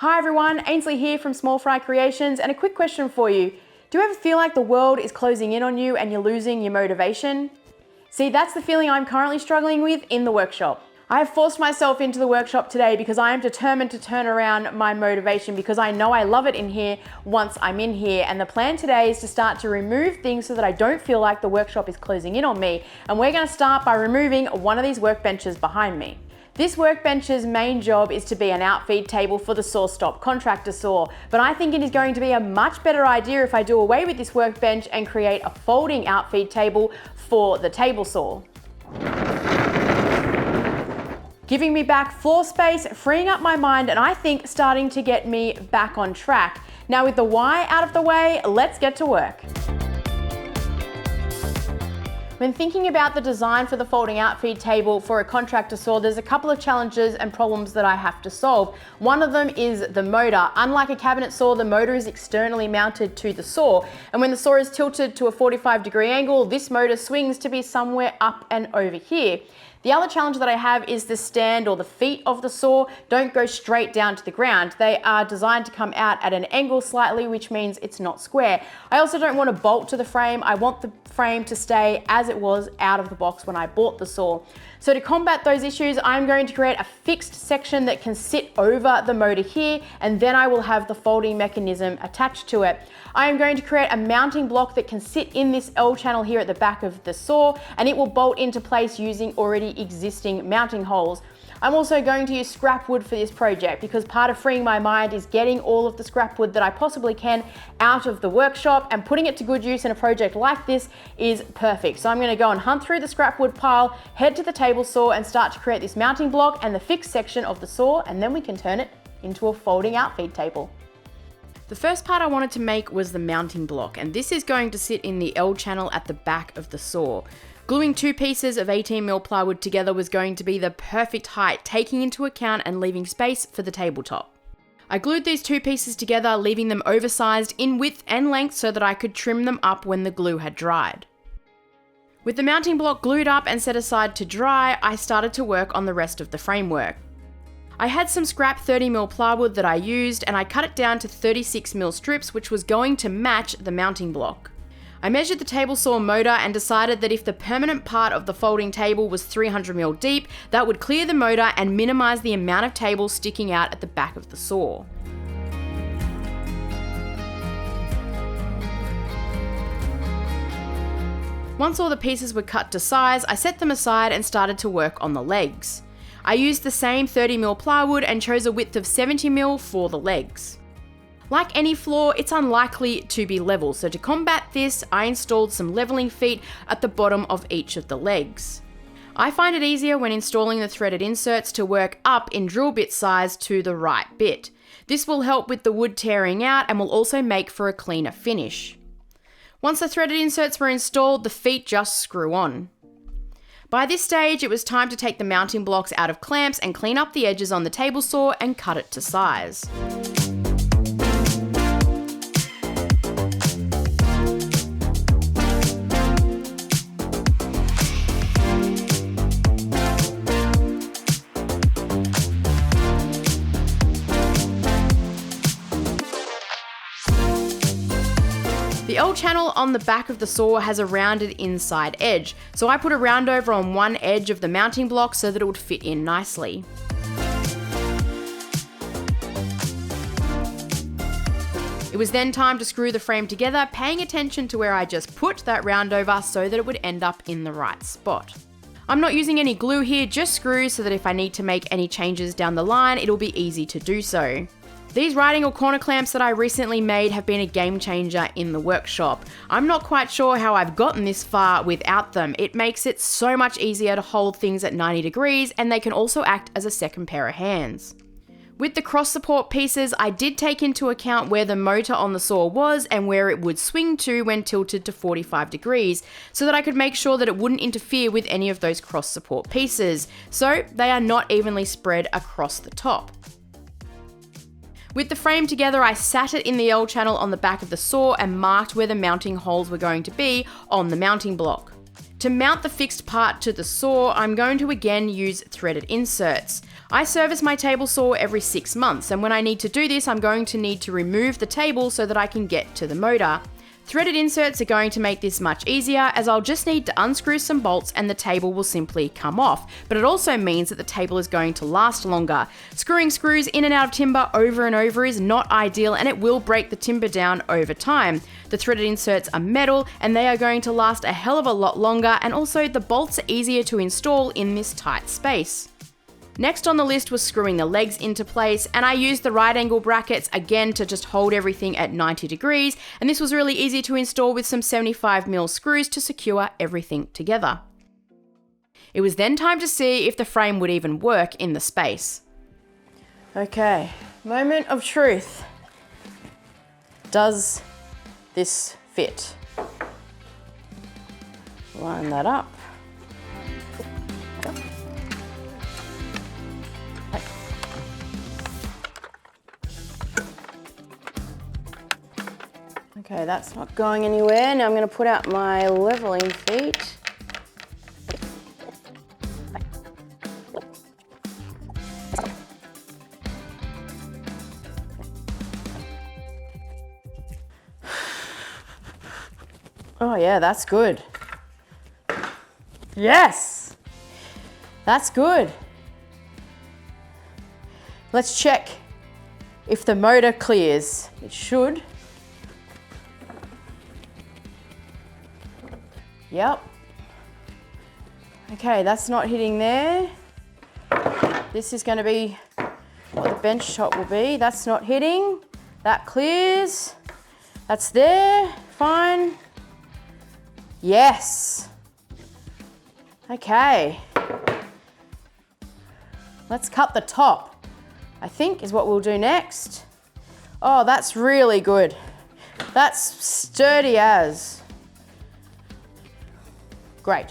Hi everyone, Ainsley here from Small Fry Creations, and a quick question for you. Do you ever feel like the world is closing in on you and you're losing your motivation? See, that's the feeling I'm currently struggling with in the workshop. I have forced myself into the workshop today because I am determined to turn around my motivation because I know I love it in here once I'm in here, and the plan today is to start to remove things so that I don't feel like the workshop is closing in on me, and we're going to start by removing one of these workbenches behind me. This workbench's main job is to be an outfeed table for the Sawstop Contractor saw, but I think it is going to be a much better idea if I do away with this workbench and create a folding outfeed table for the table saw. Giving me back floor space, freeing up my mind, and I think starting to get me back on track. Now with the why out of the way, let's get to work. When thinking about the design for the folding outfeed table for a contractor saw, there's a couple of challenges and problems that I have to solve. One of them is the motor. Unlike a cabinet saw, the motor is externally mounted to the saw, and when the saw is tilted to a 45-degree angle, this motor swings to be somewhere up and over here. The other challenge that I have is the stand or the feet of the saw don't go straight down to the ground. They are designed to come out at an angle slightly, which means it's not square. I also don't want to bolt to the frame. I want the frame to stay as it was out of the box when I bought the saw. So to combat those issues, I'm going to create a fixed section that can sit over the motor here, and then I will have the folding mechanism attached to it. I am going to create a mounting block that can sit in this L channel here at the back of the saw, and it will bolt into place using already existing mounting holes. I'm also going to use scrap wood for this project because part of freeing my mind is getting all of the scrap wood that I possibly can out of the workshop, and putting it to good use in a project like this is perfect. So I'm going to go and hunt through the scrap wood pile, head to the table saw and start to create this mounting block and the fixed section of the saw, and then we can turn it into a folding outfeed table. The first part I wanted to make was the mounting block, and this is going to sit in the L channel at the back of the saw. Gluing two pieces of 18mm plywood together was going to be the perfect height, taking into account and leaving space for the tabletop. I glued these two pieces together, leaving them oversized in width and length so that I could trim them up when the glue had dried. With the mounting block glued up and set aside to dry, I started to work on the rest of the framework. I had some scrap 30mm plywood that I used, and I cut it down to 36mm strips, which was going to match the mounting block. I measured the table saw motor and decided that if the permanent part of the folding table was 300mm deep, that would clear the motor and minimize the amount of table sticking out at the back of the saw. Once all the pieces were cut to size, I set them aside and started to work on the legs. I used the same 30mm plywood and chose a width of 70mm for the legs. Like any floor, it's unlikely to be level, so to combat this, I installed some leveling feet at the bottom of each of the legs. I find it easier when installing the threaded inserts to work up in drill bit size to the right bit. This will help with the wood tearing out and will also make for a cleaner finish. Once the threaded inserts were installed, the feet just screw on. By this stage, it was time to take the mounting blocks out of clamps and clean up the edges on the table saw and cut it to size. The L channel on the back of the saw has a rounded inside edge, so I put a roundover on one edge of the mounting block so that it would fit in nicely. It was then time to screw the frame together, paying attention to where I just put that roundover so that it would end up in the right spot. I'm not using any glue here, just screws so that if I need to make any changes down the line, it'll be easy to do so. These riding or corner clamps that I recently made have been a game changer in the workshop. I'm not quite sure how I've gotten this far without them. It makes it so much easier to hold things at 90 degrees, and they can also act as a second pair of hands. With the cross support pieces, I did take into account where the motor on the saw was and where it would swing to when tilted to 45 degrees, so that I could make sure that it wouldn't interfere with any of those cross support pieces, so they are not evenly spread across the top. With the frame together, I sat it in the L channel on the back of the saw and marked where the mounting holes were going to be on the mounting block. To mount the fixed part to the saw, I'm going to again use threaded inserts. I service my table saw every 6 months, and when I need to do this, I'm going to need to remove the table so that I can get to the motor. Threaded inserts are going to make this much easier, as I'll just need to unscrew some bolts and the table will simply come off, but it also means that the table is going to last longer. Screwing screws in and out of timber over and over is not ideal, and it will break the timber down over time. The threaded inserts are metal and they are going to last a hell of a lot longer, and also the bolts are easier to install in this tight space. Next on the list was screwing the legs into place, and I used the right angle brackets again to just hold everything at 90 degrees, and this was really easy to install with some 75mm screws to secure everything together. It was then time to see if the frame would even work in the space. Okay, moment of truth. Does this fit? Line that up. Okay, that's not going anywhere. Now I'm going to put out my leveling feet. Oh yeah, that's good. Yes! That's good. Let's check if the motor clears. It should. Yep. Okay, that's not hitting there. This is going to be what the bench top will be. That's not hitting. That clears. That's there. Fine. Yes. Okay. Let's cut the top, I think is what we'll do next. Oh, that's really good. That's sturdy as. Great.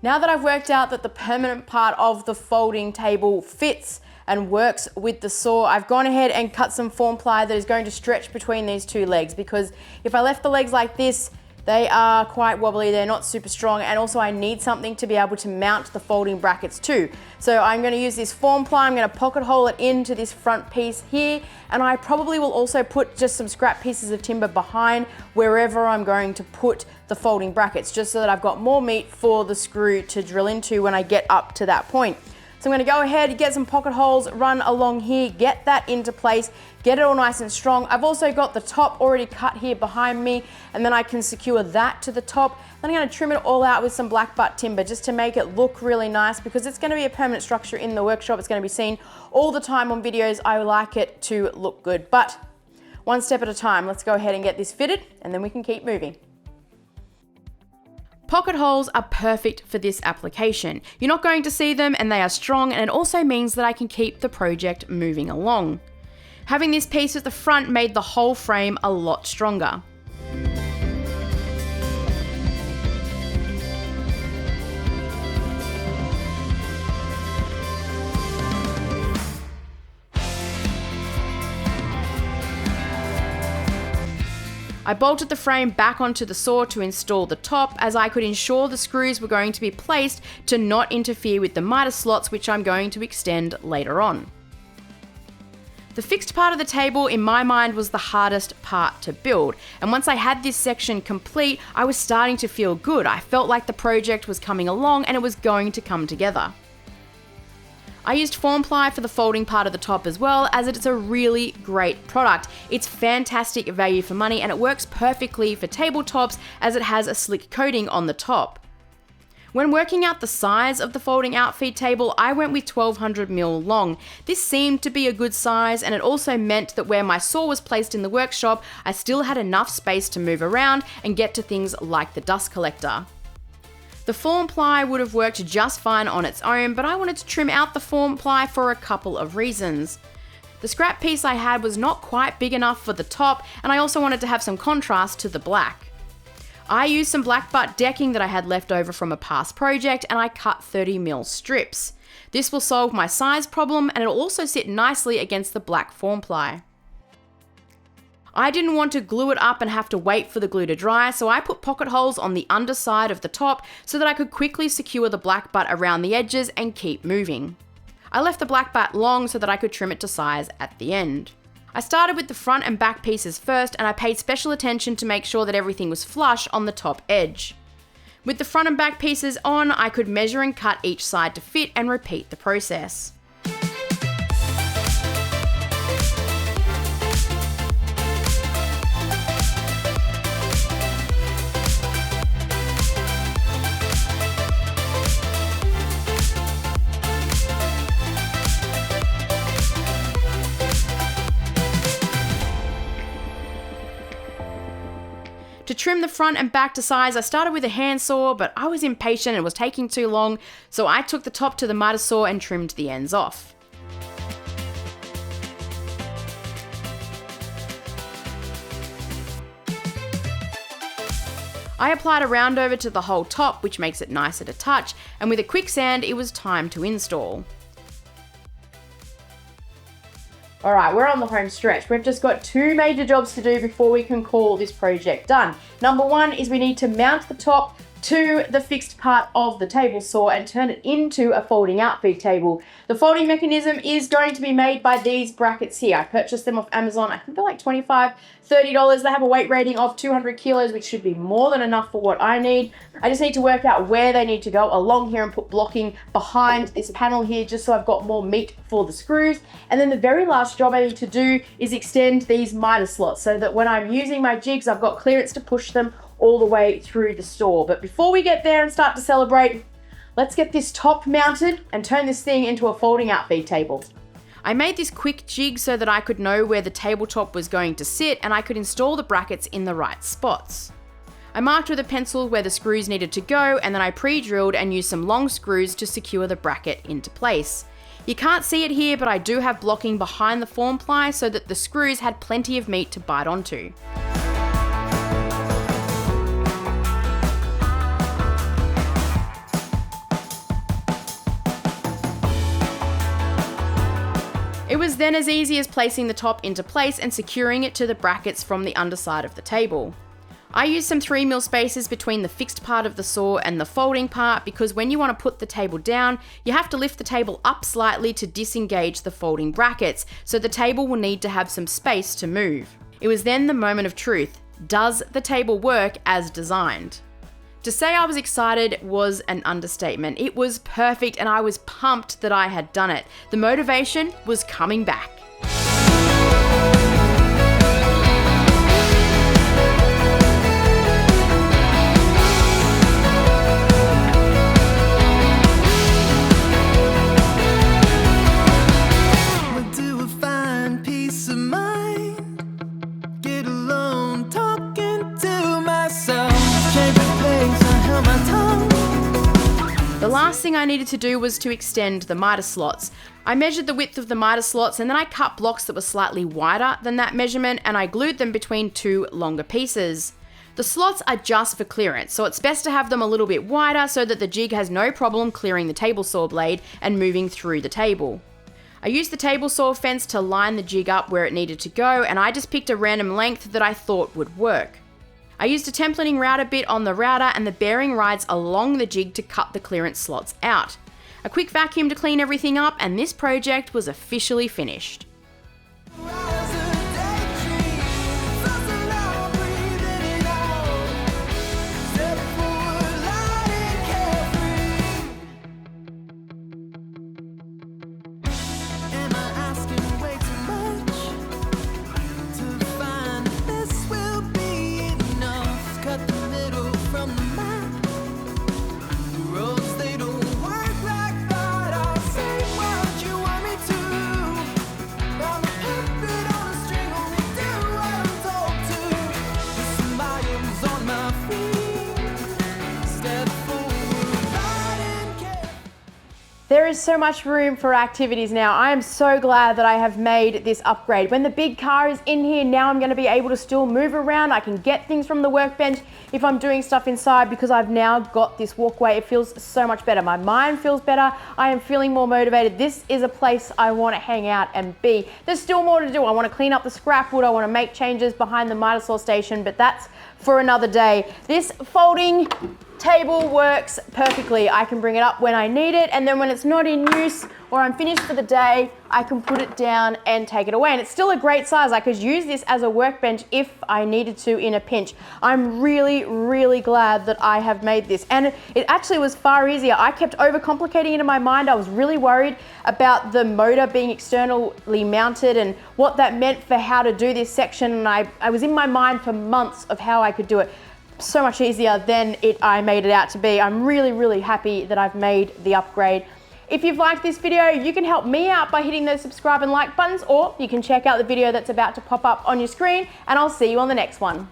Now that I've worked out that the permanent part of the folding table fits and works with the saw, I've gone ahead and cut some form ply that is going to stretch between these two legs, because if I left the legs like this, they are quite wobbly, they're not super strong, and also I need something to be able to mount the folding brackets to. So I'm going to use this form ply, I'm going to pocket hole it into this front piece here, and I probably will also put just some scrap pieces of timber behind wherever I'm going to put the folding brackets, just so that I've got more meat for the screw to drill into when I get up to that point. So I'm going to go ahead, get some pocket holes, run along here, get that into place, get it all nice and strong. I've also got the top already cut here behind me, and then I can secure that to the top. Then I'm going to trim it all out with some black butt timber just to make it look really nice, because it's going to be a permanent structure in the workshop. It's going to be seen all the time on videos. I like it to look good, but one step at a time. Let's go ahead and get this fitted, and then we can keep moving. Pocket holes are perfect for this application. You're not going to see them, and they are strong, and it also means that I can keep the project moving along. Having this piece at the front made the whole frame a lot stronger. I bolted the frame back onto the saw to install the top, as I could ensure the screws were going to be placed to not interfere with the mitre slots, which I'm going to extend later on. The fixed part of the table in my mind was the hardest part to build, and once I had this section complete, I was starting to feel good. I felt like the project was coming along and it was going to come together. I used form ply for the folding part of the top as well, as it's a really great product. It's fantastic value for money, and it works perfectly for tabletops as it has a slick coating on the top. When working out the size of the folding Outfeed table, I went with 1200mm long. This seemed to be a good size, and it also meant that where my saw was placed in the workshop, I still had enough space to move around and get to things like the dust collector. The form ply would have worked just fine on its own, but I wanted to trim out the form ply for a couple of reasons. The scrap piece I had was not quite big enough for the top, and I also wanted to have some contrast to the black. I used some black butt decking that I had left over from a past project, and I cut 30mm strips. This will solve my size problem, and it'll also sit nicely against the black form ply. I didn't want to glue it up and have to wait for the glue to dry, so I put pocket holes on the underside of the top so that I could quickly secure the black butt around the edges and keep moving. I left the black bat long so that I could trim it to size at the end. I started with the front and back pieces first, and I paid special attention to make sure that everything was flush on the top edge. With the front and back pieces on, I could measure and cut each side to fit and repeat the process. To trim the front and back to size, I started with a handsaw, but I was impatient and it was taking too long, so I took the top to the mitre saw and trimmed the ends off. I applied a round over to the whole top, which makes it nicer to touch, and with a quick sand, it was time to install. Alright, we're on the home stretch. We've just got two major jobs to do before we can call this project done. Number one is we need to mount the top to the fixed part of the table saw and turn it into a folding outfeed table. The folding mechanism is going to be made by these brackets here. I purchased them off Amazon. I think they're like $25, $30. They have a weight rating of 200 kilos, which should be more than enough for what I need. I just need to work out where they need to go along here and put blocking behind this panel here just so I've got more meat for the screws. And then the very last job I need to do is extend these mitre slots so that when I'm using my jigs, I've got clearance to push them all the way through the store. But before we get there and start to celebrate, let's get this top mounted and turn this thing into a folding outfeed table. I made this quick jig so that I could know where the tabletop was going to sit and I could install the brackets in the right spots. I marked with a pencil where the screws needed to go, and then I pre-drilled and used some long screws to secure the bracket into place. You can't see it here, but I do have blocking behind the form ply so that the screws had plenty of meat to bite onto. It was then as easy as placing the top into place and securing it to the brackets from the underside of the table. I used some 3mm spacers between the fixed part of the saw and the folding part because when you want to put the table down, you have to lift the table up slightly to disengage the folding brackets, so the table will need to have some space to move. It was then the moment of truth. Does the table work as designed? To say I was excited was an understatement. It was perfect and I was pumped that I had done it. The motivation was coming back. The last thing I needed to do was to extend the mitre slots. I measured the width of the mitre slots and then I cut blocks that were slightly wider than that measurement and I glued them between two longer pieces. The slots are just for clearance, so it's best to have them a little bit wider so that the jig has no problem clearing the table saw blade and moving through the table. I used the table saw fence to line the jig up where it needed to go, and I just picked a random length that I thought would work. I used a templating router bit on the router and the bearing rides along the jig to cut the clearance slots out. A quick vacuum to clean everything up, and this project was officially finished. There is so much room for activities now. I am so glad that I have made this upgrade. When the big car is in here, now I'm going to be able to still move around. I can get things from the workbench if I'm doing stuff inside because I've now got this walkway. It feels so much better. My mind feels better. I am feeling more motivated. This is a place I want to hang out and be. There's still more to do. I want to clean up the scrap wood. I want to make changes behind the mitre saw station, but that's for another day. This folding table works perfectly. I can bring it up when I need it, and then when it's not in use or I'm finished for the day, I can put it down and take it away. And it's still a great size. I could use this as a workbench if I needed to in a pinch. I'm really, really glad that I have made this. And it actually was far easier. I kept overcomplicating it in my mind. I was really worried about the motor being externally mounted and what that meant for how to do this section. And I was in my mind for months of how I could do it. So much easier than I made it out to be. I'm really, really happy that I've made the upgrade. If you've liked this video, you can help me out by hitting those subscribe and like buttons, or you can check out the video that's about to pop up on your screen, and I'll see you on the next one.